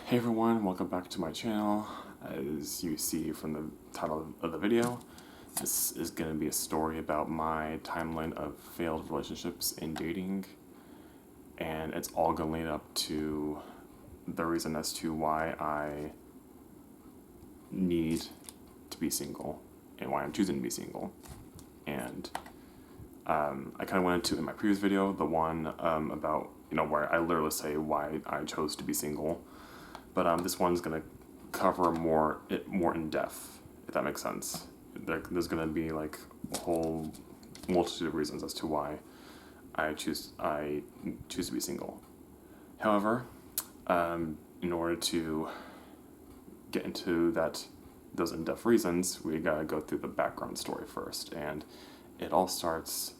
Hey everyone, welcome back to my channel. As you see from the title of the video, this is going to be a story about my timeline of failed relationships in dating, and it's all going to lead up to the reason as to why I need to be single and why I'm choosing to be single. And I kind of went into in my previous video, the one about, where I literally say why I chose to be single. But this one's gonna cover more in depth, if that makes sense. There's gonna be like a whole multitude of reasons as to why I choose to be single. However, in order to get into those in-depth reasons, we gotta go through the background story first, and it all starts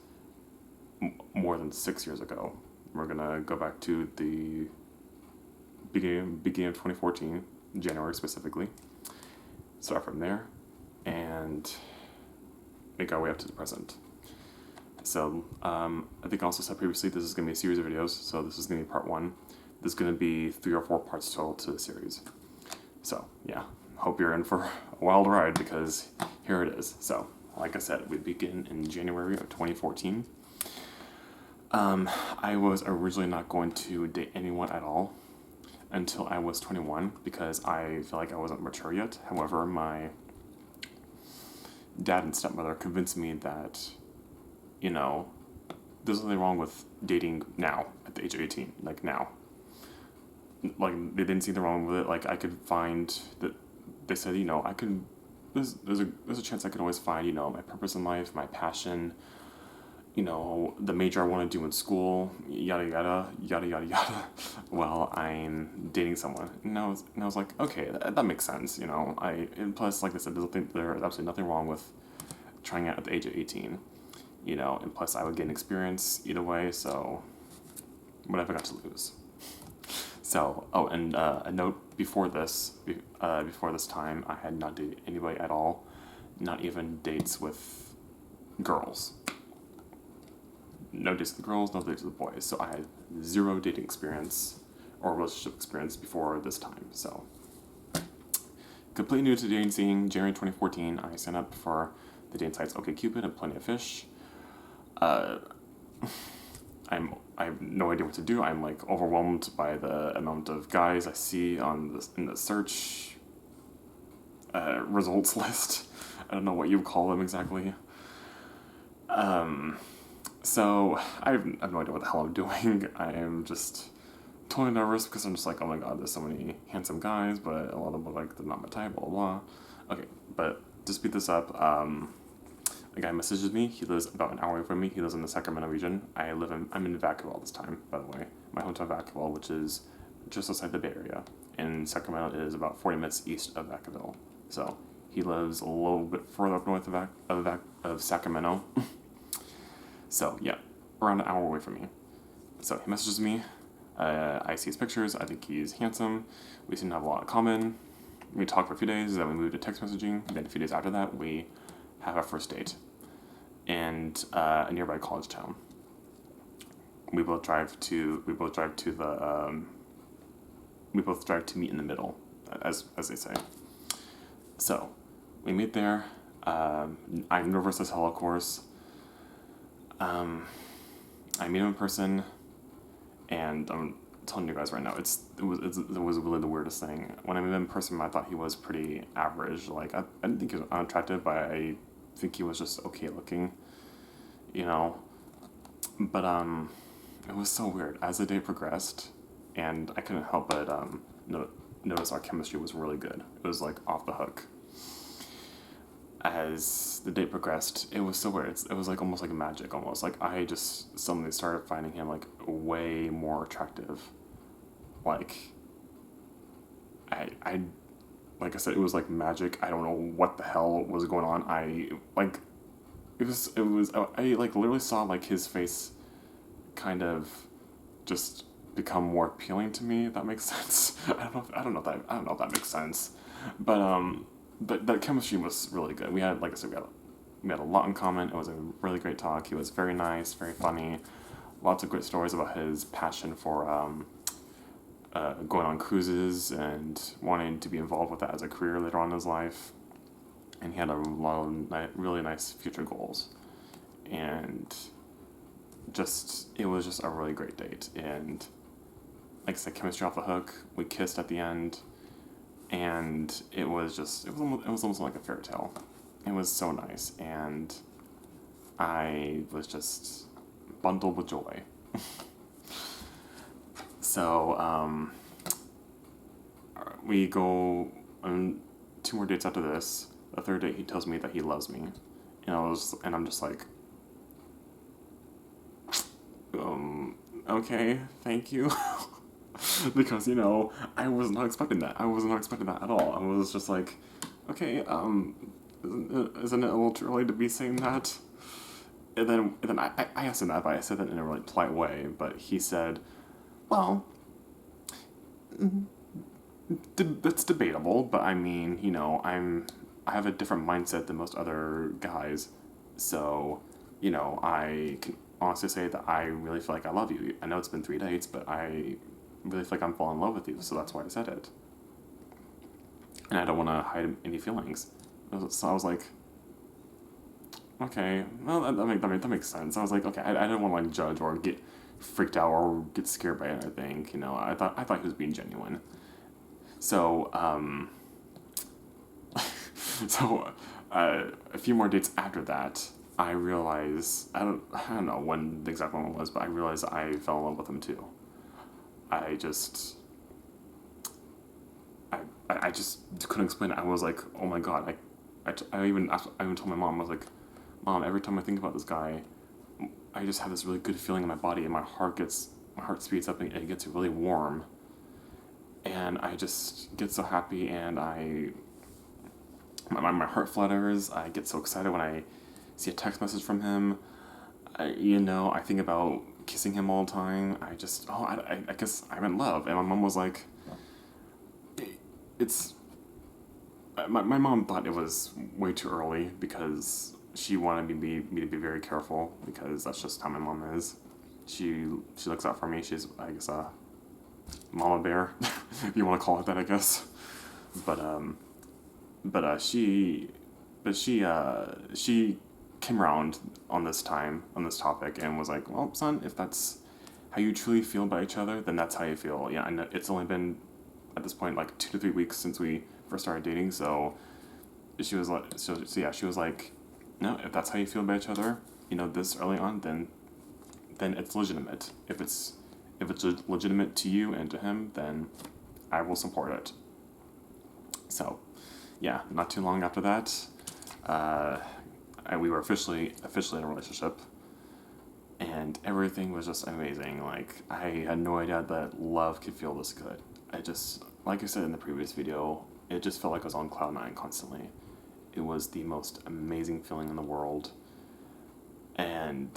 more than 6 years ago. We're gonna go back to the beginning of 2014, January specifically. Start from there, and make our way up to the present. So, I think I also said previously this is going to be a series of videos, so this is going to be part 1. There's going to be 3 or 4 parts total to the series. So, yeah, hope you're in for a wild ride, because here it is. So, like I said, we begin in January of 2014. I was originally not going to date anyone at all until I was 21, because I feel like I wasn't mature yet. However, my dad and stepmother convinced me that, there's nothing wrong with dating now at the age of 18, like now. Like, they didn't see the wrong with it. Like, I could find that, they said, I could, there's a chance I could always find, my purpose in life, my passion, the major I want to do in school, yada yada, yada yada yada, while I'm dating someone. And I was like, okay, that makes sense, and plus, like I said, there's absolutely nothing wrong with trying it at the age of 18, and plus I would gain experience either way, so what have I got to lose? So, and a note before this time, I had not dated anybody at all, not even dates with girls. No dates with girls, no dates with boys. So I had 0 dating experience or relationship experience before this time. So, completely new to dating scene. January 2014, I signed up for the dating sites OkCupid and Plenty of Fish. I have no idea what to do. I'm like overwhelmed by the amount of guys I see in the search results list. I don't know what you call them exactly. So, I have no idea what the hell I'm doing. I am just totally nervous because I'm just like, oh my god, there's so many handsome guys, but a lot of them look like they're not my type, blah, blah, blah. Okay, but to speed this up, a guy messages me. He lives about an hour away from me. He lives in the Sacramento region. I'm in Vacaville this time, by the way. My hometown Vacaville, which is just outside the Bay Area. And Sacramento is about 40 minutes east of Vacaville. So, he lives a little bit further up north of Sacramento. So, yeah, around an hour away from me. So, he messages me. I see his pictures. I think he's handsome. We seem to have a lot in common. We talk for a few days, then we move to text messaging. Then a few days after that, we have our first date in a nearby college town. We both drive to meet in the middle, as they say. So, we meet there. I'm nervous as hell, of course. I meet him in person, and I'm telling you guys right now, it was really the weirdest thing. When I met him in person, I thought he was pretty average. Like, I didn't think he was unattractive, but I think he was just okay looking, But, it was so weird. As the day progressed, and I couldn't help but, notice our chemistry was really good. It was, like, off the hook. As the day progressed, it was so weird. It was like almost like magic, almost. Like, I just suddenly started finding him, like, way more attractive. Like, like I said, it was like magic. I don't know what the hell was going on. I literally saw, like, his face kind of just become more appealing to me, if that makes sense. I don't know if that makes sense. But that chemistry was really good. We had, like I said, we had a lot in common. It was a really great talk. He was very nice, very funny. Lots of great stories about his passion for going on cruises and wanting to be involved with that as a career later on in his life. And he had a lot of really nice future goals. And it was just a really great date. And like I said, chemistry off the hook. We kissed at the end. And it was almost like a fairy tale. It was so nice. And I was just bundled with joy. So, we go on 2 more dates after this. The 3rd date, he tells me that he loves me. And I'm just like, okay, thank you. Because, I was not expecting that. I was not expecting that at all. I was just like, okay, isn't it a little too early to be saying that? And then I asked him that, but I said that in a really polite way, but he said, well, that's debatable, but I mean, I have a different mindset than most other guys, so, I can honestly say that I really feel like I love you. I know it's been 3 dates, but I really feel like I'm falling in love with you, so that's why I said it. And I don't want to hide any feelings. So I was like, okay, well, that makes sense. I was like, okay, I didn't want to, like, judge or get freaked out or get scared by anything, I thought he was being genuine. So, a few more dates after that, I realized, I don't know when the exact moment was, but I realized I fell in love with him too. I just couldn't explain it. I was like, oh my god, I even told my mom, I was like, Mom, every time I think about this guy, I just have this really good feeling in my body, and my heart speeds up and it gets really warm. And I just get so happy, and my heart flutters. I get so excited when I see a text message from him. I think about kissing him all the time. I guess I'm in love. And my mom was like, my mom thought it was way too early because she wanted me to be very careful, because that's just how my mom is. She looks out for me. She's, I guess, a mama bear, if you want to call it that, I guess. She came around on this topic and was like, well, son, if that's how you truly feel about each other, then that's how you feel. Yeah, and it's only been, at this point, like 2 to 3 weeks since we first started dating, so she was like, no, if that's how you feel about each other, this early on, then it's legitimate. If it's legitimate to you and to him, then I will support it. So, yeah, not too long after that, we were officially in a relationship, and everything was just amazing. Like, I had no idea that love could feel this good. Like I said in the previous video, it just felt like I was on cloud 9 constantly. It was the most amazing feeling in the world, and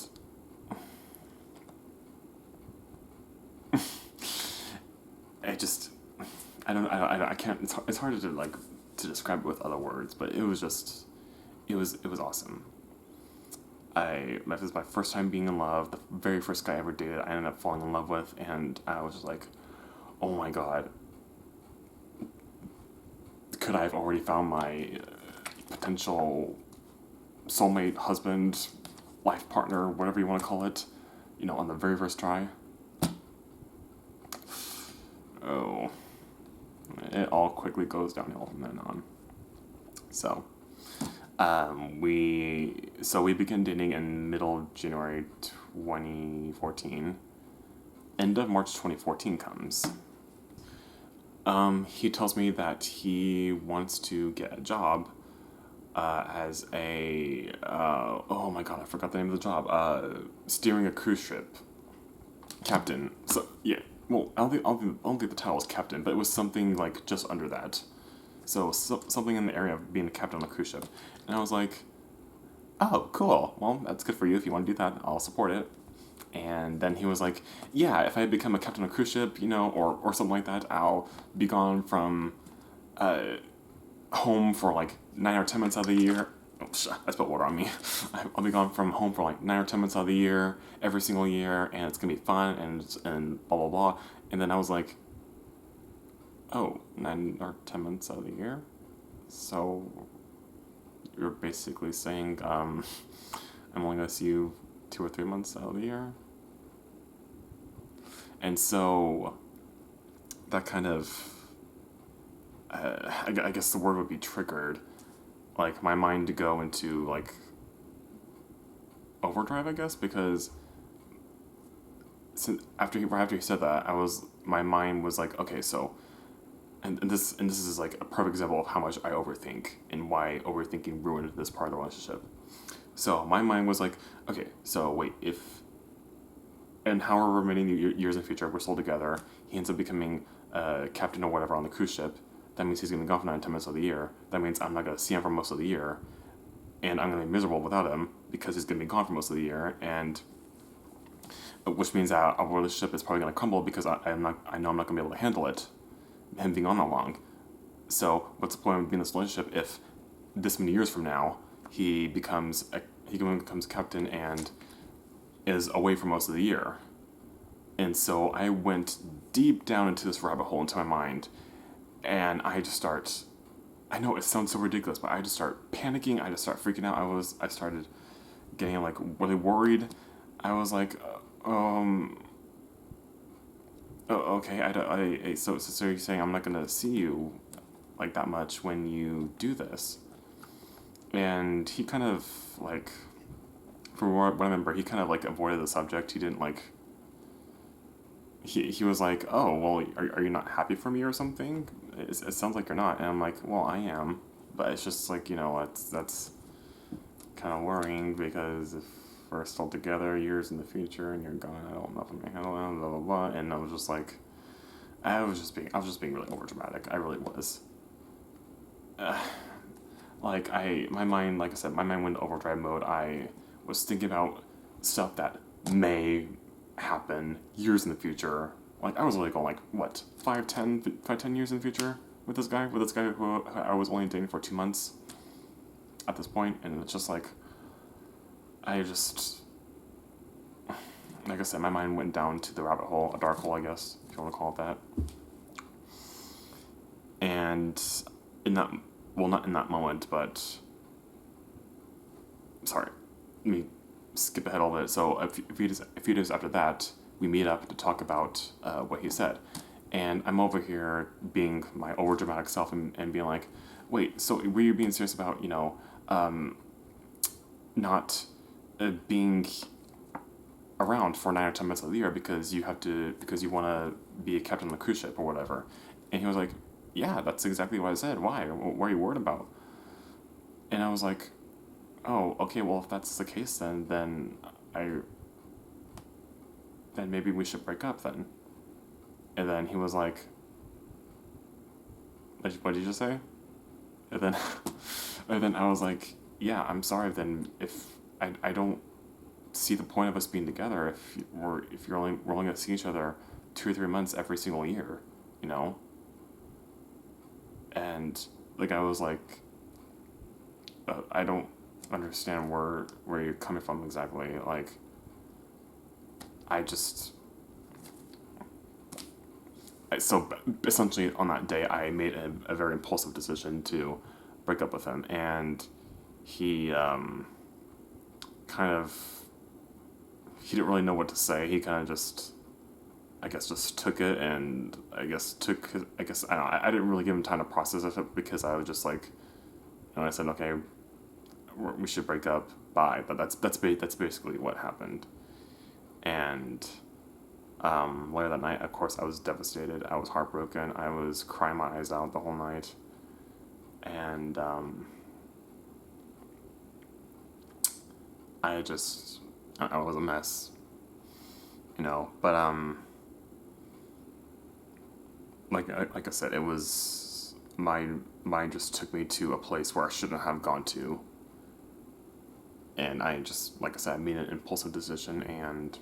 I can't. It's hard to describe it with other words, but it was awesome. This was my first time being in love. The very first guy I ever dated, I ended up falling in love with, and I was just like, oh my god, could I have already found my potential soulmate, husband, life partner, whatever you want to call it, on the very first try? Oh, it all quickly goes downhill from then on. So, we began dating in middle of January 2014. End of March 2014 comes. He tells me that he wants to get a job as a oh my god, I forgot the name of the job. Steering a cruise ship captain. So yeah, well, I don't think the title was captain, but it was something like just under that. So something in the area of being a captain on a cruise ship. And I was like, oh, cool. Well, that's good for you. If you want to do that, I'll support it. And then he was like, yeah, if I become a captain on a cruise ship, or something like that, I'll be gone from home for like 9 or 10 months out of the year. Oh, I spilled water on me. I'll be gone from home for like 9 or 10 months out of the year, every single year, and it's going to be fun, and blah, blah, blah. And then I was like, oh, 9 or 10 months out of the year. So you're basically saying I'm only gonna see you 2 or 3 months out of the year. And so that kind of, I guess the word would be triggered, like my mind to go into like overdrive, I guess, because after he said that, my mind was like, okay, so, and this is like a perfect example of how much I overthink and why overthinking ruined this part of the relationship. So my mind was like, okay, so wait, if and however many years in the future we're still together, he ends up becoming captain or whatever on the cruise ship. That means he's gonna be gone for 9 10 months of the year. That means I'm not gonna see him for most of the year, and I'm gonna be miserable without him because he's gonna be gone for most of the year, and which means that our relationship is probably gonna crumble because I know I'm not gonna be able to handle it, him being on that long. So what's the point of being in this relationship if this many years from now he becomes captain and is away for most of the year? And so I went deep down into this rabbit hole into my mind, and I know it sounds so ridiculous, but I just start panicking. I just start freaking out. I started getting like really worried. I was like, okay, so you're saying I'm not gonna see you like that much when you do this? And he kind of like, from what I remember, he kind of like avoided the subject. He didn't like. He was like, oh, well, are you not happy for me or something? It sounds like you're not. And I'm like, well, I am. But it's just like, that's kind of worrying because if we're still together years in the future and you're gone, I don't know if I'm going to handle it, blah, blah, blah. And I was just like, I was just being really overdramatic. I really was. My mind, like I said, my mind went into overdrive mode. I was thinking about stuff that may happen years in the future. Like, I was really going, like, what, 5, 10 years in the future with this guy who I was only dating for 2 months at this point, and it's just like, like I said, my mind went down to the rabbit hole, a dark hole, I guess, if you want to call it that. And not in that moment, but, sorry, let me skip ahead a little bit. So a few days after that, we meet up to talk about what he said. And I'm over here being my overdramatic self and being like, wait, so were you being serious about, not being around for 9 or 10 months of the year because you want to be a captain on the cruise ship or whatever? And he was like, yeah, that's exactly what I said. Why? What are you worried about? And I was like, oh, okay, well, if that's the case, then maybe we should break up then. And then he was like, what did you just say? And then, and then I was like, yeah, I'm sorry then if I don't see the point of us being together if we're only going to see each other 2 or 3 months every single year, And like, I was like, I don't understand where you're coming from exactly. Like, so essentially on that day I made a very impulsive decision to break up with him, and he he didn't really know what to say. He kind of just took it, and I don't know, I didn't really give him time to process it because I was just like, I said, okay, we should break up, bye. But that's basically what happened. And later that night, of course, I was devastated. I was heartbroken. I was crying my eyes out the whole night, and I was a mess, But like I said, it was my mind just took me to a place where I shouldn't have gone to, and I just, like I said, I made an impulsive decision, and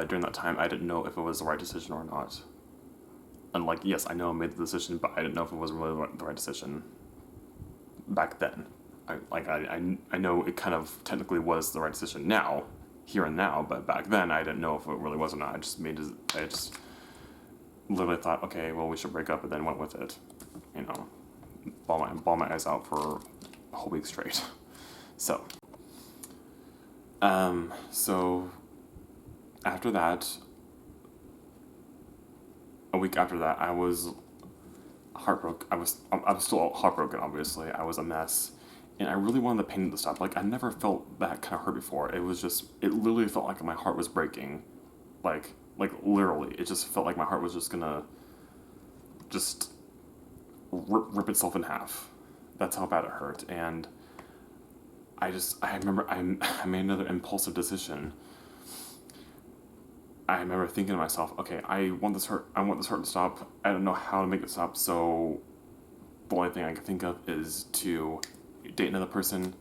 during that time, I didn't know if it was the right decision or not. And like, yes, I know I made the decision, but I didn't know if it was really the right decision back then. I know it kind of technically was the right decision now, here and now, but back then I didn't know if it really was or not. I just literally thought, okay, well, we should break up, and then went with it. You know, bawl my eyes out for a whole week straight. So, so after that, a week after that, I was heartbroken. I was still heartbroken. Obviously, I was a mess, and I really wanted the pain to stop. Like I never felt that kind of hurt before. It was just, it literally felt like my heart was breaking, like literally. It just felt like my heart was just gonna, just rip itself in half. That's how bad it hurt, and I remember I made another impulsive decision. I remember thinking to myself, okay, I want this hurt to stop. I don't know how to make it stop, so the only thing I can think of is to date another person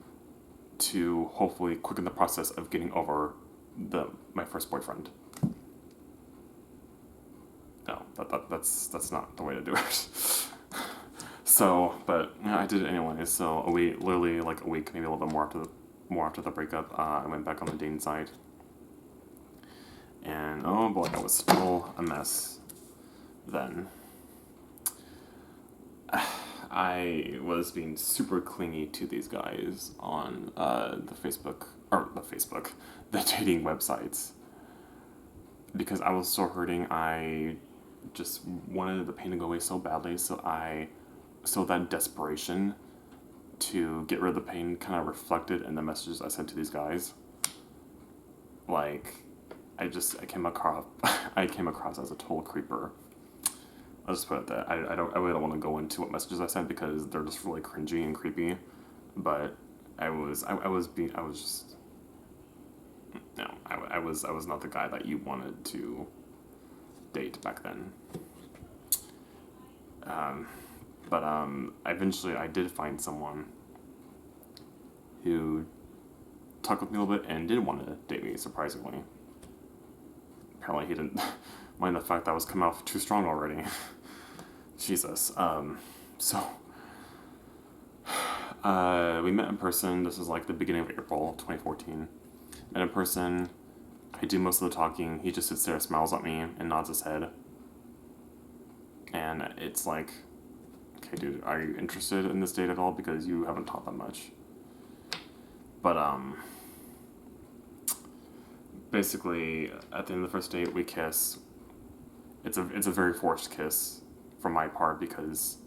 to hopefully quicken the process of getting over my first boyfriend. No, that's not the way to do it. So, but yeah, I did it anyway. So literally like a week, maybe a little bit more after the breakup, I went back on the dating site. And oh boy, I was still a mess then. I was being super clingy to these guys on the dating websites. Because I was so hurting, I just wanted the pain to go away so badly, so that desperation to get rid of the pain kind of reflected in the messages I sent to these guys. Like, I came across as a total creeper. I'll just put it that I really don't want to go into what messages I sent because they're just really cringy and creepy. But I was not the guy that you wanted to date back then. But eventually I did find someone who talked with me a little bit and did want to date me, surprisingly. Apparently he didn't mind the fact that I was coming off too strong already. Jesus. So we met in person. This was like the beginning of April 2014. Met in person. I do most of the talking. He just sits there, smiles at me, and nods his head. And it's like, okay, dude, are you interested in this date at all? Because you haven't talked that much. But basically, at the end of the first date, we kiss. It's a very forced kiss from my part because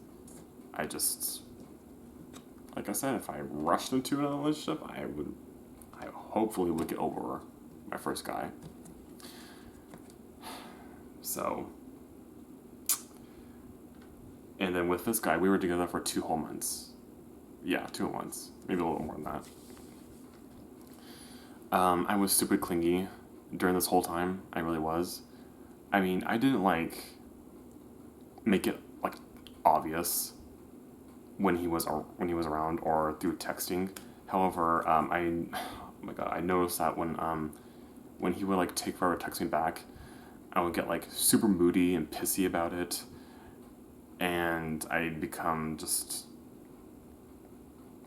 I just, like I said, if I rushed into another relationship, I hopefully would get over my first guy. So, and then with this guy, we were together for 2 whole months. Yeah, 2 months, maybe a little more than that. I was super clingy during this whole time. I really was. I mean, I didn't like make it like obvious when he was around or through texting. However, oh my god, I noticed that when he would like take forever to text me back, I would get like super moody and pissy about it, and I'd become just,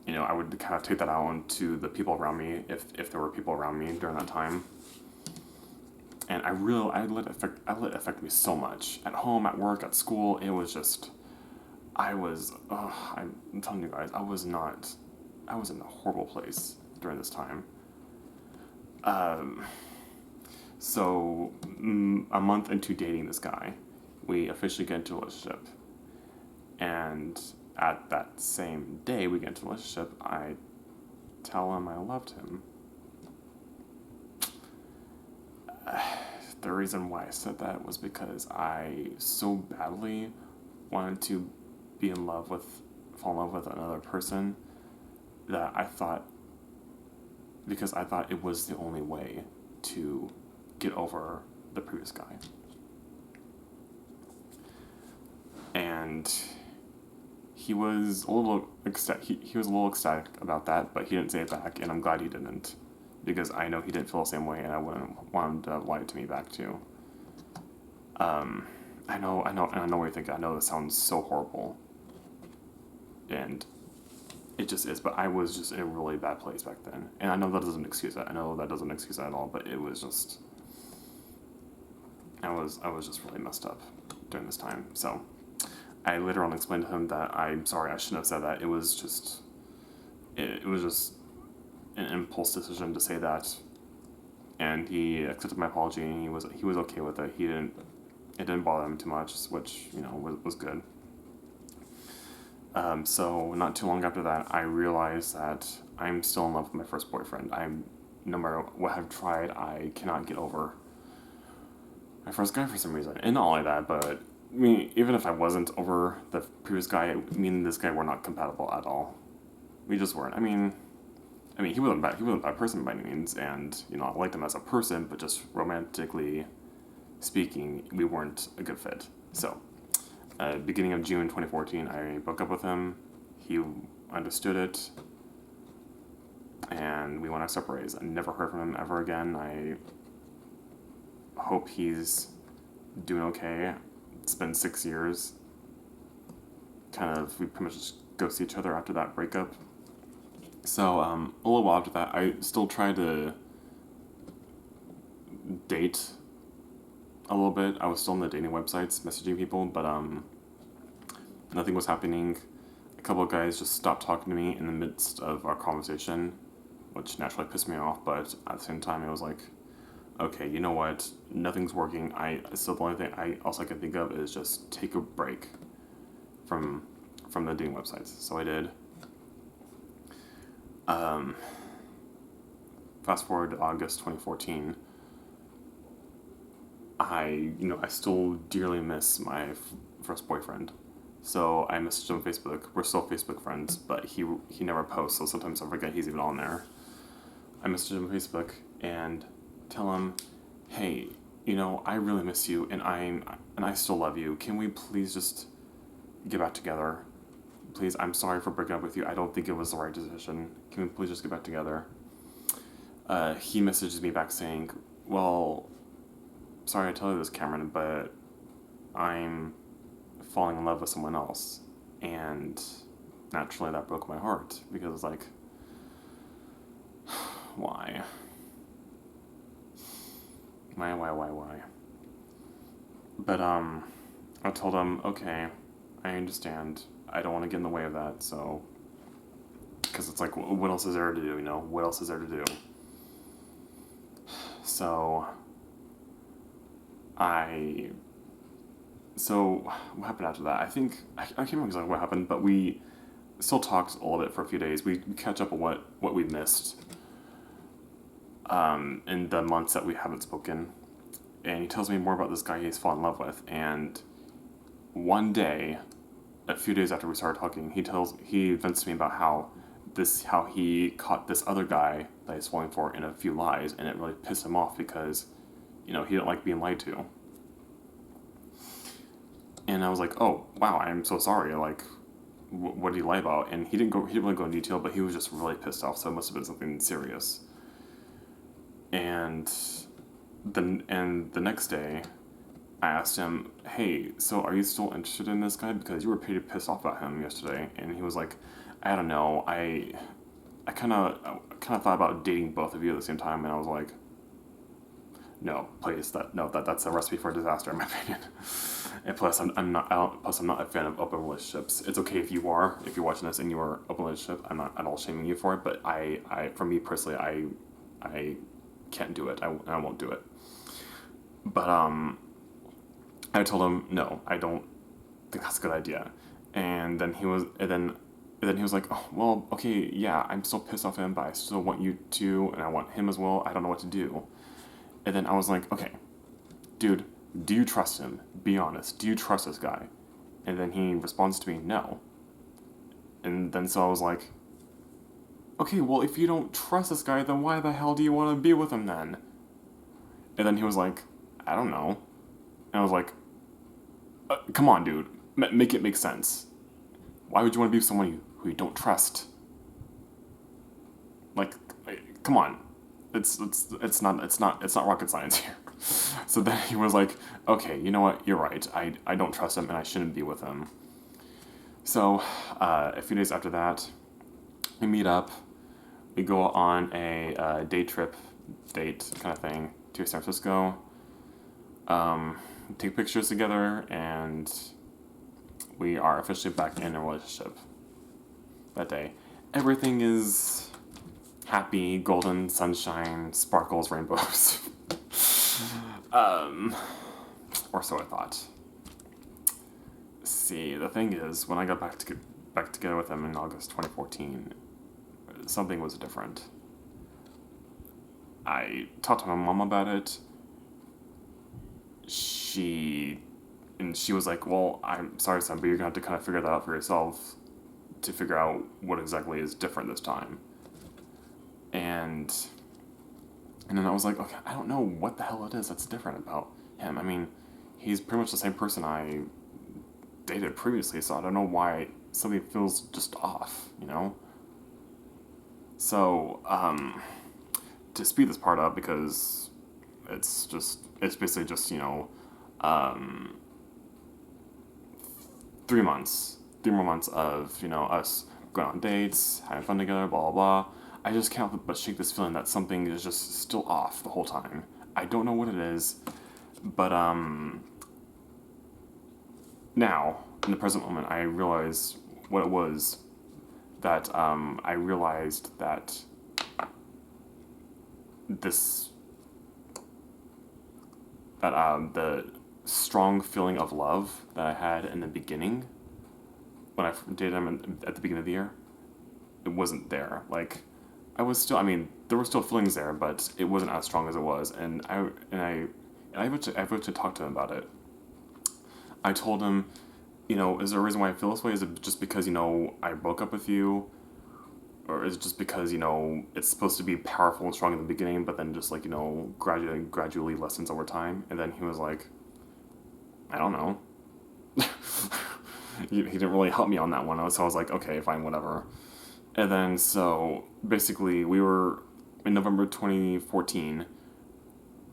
you know, I would kind of take that out onto the people around me if there were people around me during that time. And I let it affect me so much. At home, at work, at school, it was just, I'm telling you guys, I was in a horrible place during this time. So a month into dating this guy, we officially get into a relationship. And at that same day we get into a relationship, I tell him I loved him. The reason why I said that was because I so badly wanted to fall in love with another person that I thought it was the only way to get over the previous guy. And he was a little ecstatic about that, but he didn't say it back, and I'm glad he didn't, because I know he didn't feel the same way, and I wouldn't want him to lie to me back too. I know what you're thinking. I know this sounds so horrible, and it just is. But I was just in a really bad place back then, and I know that doesn't excuse that. I know that doesn't excuse that at all. But it was just, I was just really messed up during this time. So I later on explained to him that I'm sorry, I shouldn't have said that. It was just an impulse decision to say that, and he accepted my apology, and he was okay with it. It didn't bother him too much, which was good. So not too long after that, I realized that I'm still in love with my first boyfriend. No matter what I've tried, I cannot get over my first guy for some reason. And not only that, but I mean, even if I wasn't over the previous guy, me and this guy were not compatible at all. We just weren't. I mean, he wasn't bad. He wasn't a bad person by any means, and I liked him as a person, but just romantically speaking, we weren't a good fit. So, beginning of June 2014, I broke up with him. He understood it, and we went our separate ways. I never heard from him ever again. I hope he's doing okay. It's been 6 years. We pretty much just ghosted each other after that breakup. So, a little while after that, I still tried to date a little bit. I was still on the dating websites, messaging people, but nothing was happening. A couple of guys just stopped talking to me in the midst of our conversation, which naturally pissed me off, but at the same time, it was like, okay, you know what? Nothing's working. The only thing I can think of is just take a break from the dating websites. So I did. Fast forward to August 2014. I still dearly miss my first boyfriend. So I messaged him on Facebook. We're still Facebook friends, but he never posts, so sometimes I forget he's even on there. I messaged him on Facebook and tell him, hey, I really miss you, and I still love you. Can we please just get back together? Please, I'm sorry for breaking up with you. I don't think it was the right decision. Can we please just get back together? He messages me back saying, well, sorry to tell you this, Cameron, but I'm falling in love with someone else. And naturally that broke my heart, because it's like, why? Why? But, I told him, okay, I understand. I don't want to get in the way of that, so... Because it's like, what else is there to do, What else is there to do? So what happened after that? I think, I can't remember exactly what happened, but we still talked a little bit for a few days. We catch up on what we missed in the months that we haven't spoken. And he tells me more about this guy he's fallen in love with. And one day, a few days after we started talking, he vents to me about how he caught this other guy that he's falling for in a few lies, and it really pissed him off because, he didn't like being lied to. And I was like, oh, wow, I'm so sorry, like, what did he lie about? And he didn't really go in detail, but he was just really pissed off, so it must have been something serious. And the next day, I asked him, hey, so are you still interested in this guy? Because you were pretty pissed off about him yesterday. And he was like, I don't know, I kind of thought about dating both of you at the same time, and I was like, no, please, that's a recipe for disaster in my opinion. And plus, I'm not a fan of open relationships. It's okay if you're watching this and you are open relationship. I'm not at all shaming you for it, but for me personally, I can't do it. I won't do it. But I told him no, I don't think that's a good idea. And then he was like, oh, well, okay, yeah, I'm still pissed off him, but I still want you to, and I want him as well. I don't know what to do. And then I was like, okay, dude, do you trust him? Be honest. Do you trust this guy? And then he responds to me, no. And then so I was like, okay, well, if you don't trust this guy, then why the hell do you want to be with him then? And then he was like, I don't know. And I was like, come on, dude. Make it make sense. Why would you want to be with someone who you don't trust? Like, come on. It's not rocket science here. So then he was like, okay, you know what? You're right. I don't trust him, and I shouldn't be with him. So a few days after that, we meet up. We go on a day trip, date kind of thing to San Francisco. take pictures together, and we are officially back in a relationship that day. Everything is happy, golden, sunshine, sparkles, rainbows. Or so I thought. See, the thing is, when I got back together with him in August 2014, something was different. I talked to my mom about it. She was like, well, I'm sorry, son, but you're going to have to kind of figure that out for yourself to figure out what exactly is different this time. And then I was like, okay, I don't know what the hell it is that's different about him. I mean, he's pretty much the same person I dated previously, so I don't know why something feels just off, you know? So, to speed this part up, because it's basically just, 3 months. 3 more months of, us going on dates, having fun together, blah, blah, blah. I just can't help but shake this feeling that something is just still off the whole time. I don't know what it is, but, now, in the present moment, I realize what it was. That, I realized that the strong feeling of love that I had in the beginning, when I dated him at the beginning of the year, it wasn't there. Like, I was still, I mean, there were still feelings there, but it wasn't as strong as it was. And I eventually talked to him about it. I told him, is there a reason why I feel this way? Is it just because, I broke up with you? Or is it just because, it's supposed to be powerful and strong in the beginning, but then just, like, gradually lessens over time? And then he was like, I don't know. He didn't really help me on that one, so I was like, okay, fine, whatever. And then, so, basically, we were, in November 2014,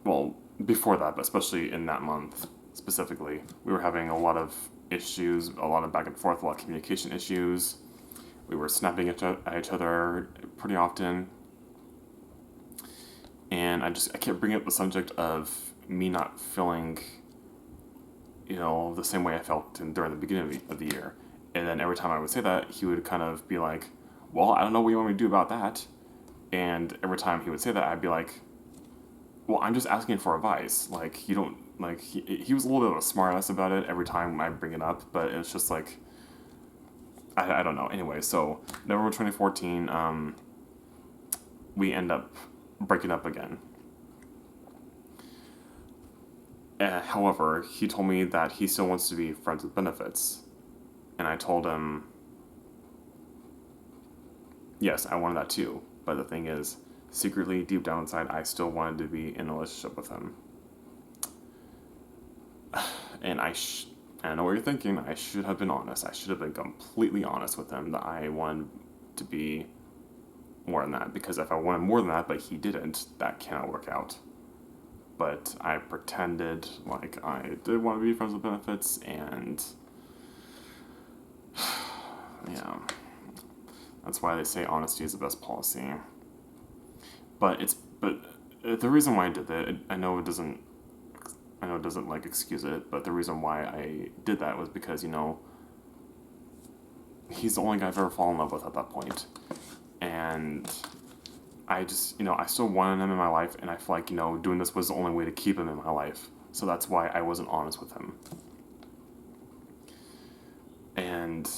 well, before that, but especially in that month, specifically, we were having a lot of issues, a lot of back and forth, a lot of communication issues. We were snapping at each other pretty often. And I kept bringing up the subject of me not feeling, the same way I felt during the beginning of the year. And then every time I would say that, he would kind of be like, well, I don't know what you want me to do about that. And every time he would say that, I'd be like, well, I'm just asking for advice. Like, you don't, like, he was a little bit of a smart ass about it every time I bring it up, but it's just like, I don't know. Anyway, so November 2014, we end up breaking up again. However, he told me that he still wants to be friends with benefits. And I told him, yes, I wanted that too. But the thing is, secretly, deep down inside, I still wanted to be in a relationship with him. And I know what you're thinking. I should have been honest. I should have been completely honest with him that I wanted to be more than that. Because if I wanted more than that, but he didn't, that cannot work out. But I pretended like I did want to be friends with benefits, and yeah, that's why they say honesty is the best policy. But the reason why I did that, I know it doesn't like excuse it, but the reason why I did that was because, he's the only guy I've ever fallen in love with at that point. And I just, I still wanted him in my life, and I feel like, doing this was the only way to keep him in my life. So that's why I wasn't honest with him. And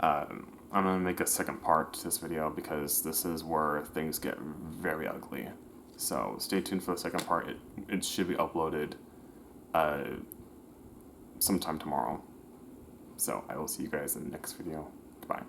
I'm going to make a second part to this video because this is where things get very ugly. So stay tuned for the second part. It should be uploaded sometime tomorrow. So I will see you guys in the next video. Goodbye.